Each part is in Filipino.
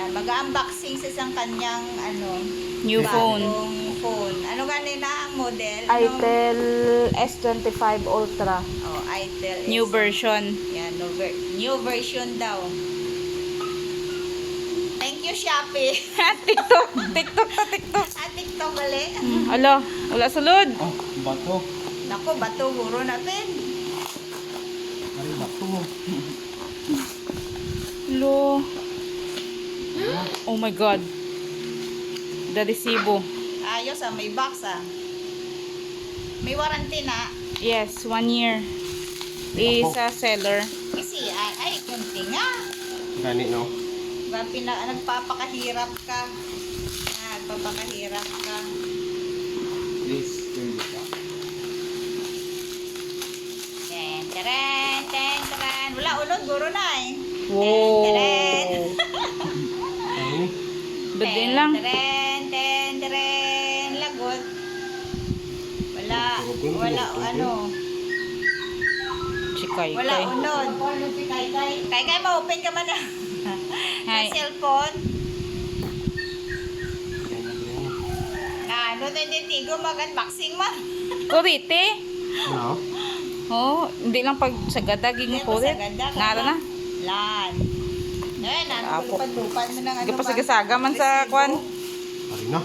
Yan, mag-unboxing sa isang kanyang New phone. bagong phone. Ano ganina ang model? Itel S25 Ultra. Oh, Itel. New version. Yan, new version daw. Thank you, Shopee. TikTok. TikTok ta TikTok. TikTok gali. Alo, wala sulod. Oh, bato. Naku, bato huro natin. Ari bato. Lo. Oh my God. The resibo. Ayos may box May warranty na. Yes, 1 year. Isa seller. Kasi, ay, kunti nga. Gani no. Nagpapakahirap ka. Nagpapakahirap ka. Please turn this up. Ten. Wala unod, guro na eh. Wow. Ay, Good din lang. Ten. Lagot. Wala Chikay wala kay. unod. Kay, ma-open ka man na. Sa Hi. cellphone. yan. Ano to hindi tigo mag-unboxing man. Kurite. Ano? Oh, hindi lang pag sa gadaging kurit. Nara na. Lan. Ayan, Apo. lupad mo ng Gapasigasaga man sa kwan. Ari na.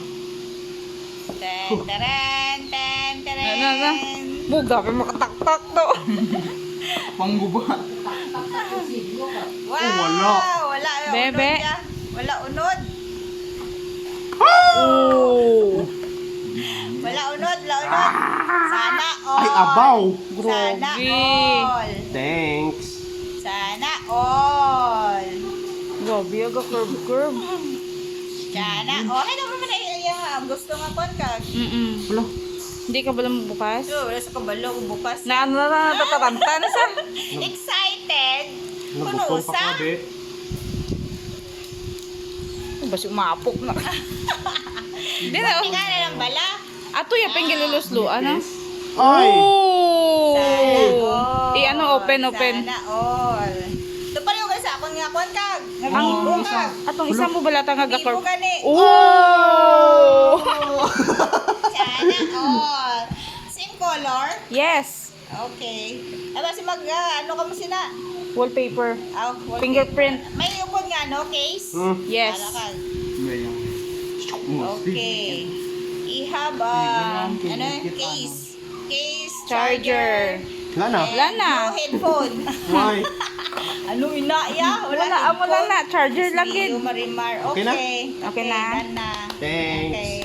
Ten. Na. Buga pa makataktak to. Panggubat. Wow! wala. Wala Bebe. unod yan. Wala unod. Oh. Wala unod. Sana all. Ay, abaw. Sana Grabe. all. Thanks. Sana all. Grabe, aga curve. Sana all. Ay, naman na yung gusto nga kon ka. Wala. Hindi ka ba lang bukas? So, wala sa kabalo kung bukas. Na ano na tataranta na sa. Excited. Nabukol pa ka, be. Basi umapok na. Hindi na. Tingnan na lang bala. Ato yung penggiluluslo. Ano? Ay! Oh! Sana all. Ano, open. Sana all. Ito pa rin yung sa akong nga kon ka. Ang Nagbibo ka. atong isa mo balata nga Bibo gakor. gani. Oh! Sana all. Same color? Yes. Okay. Ay, basi ano ka mo sina? Wallpaper. Okay. Fingerprint. May upod nga, no? Case? Yes. Alakal. Ngayon. Okay. I-have, case. Case, Charger. Wala na. and Wala na. no headphone. Why? Ano ina ya? Wala, amo lang na. Charger lang Sige, yun. Marimar. Okay na? Okay. Okay na. Done na. Thanks. Okay.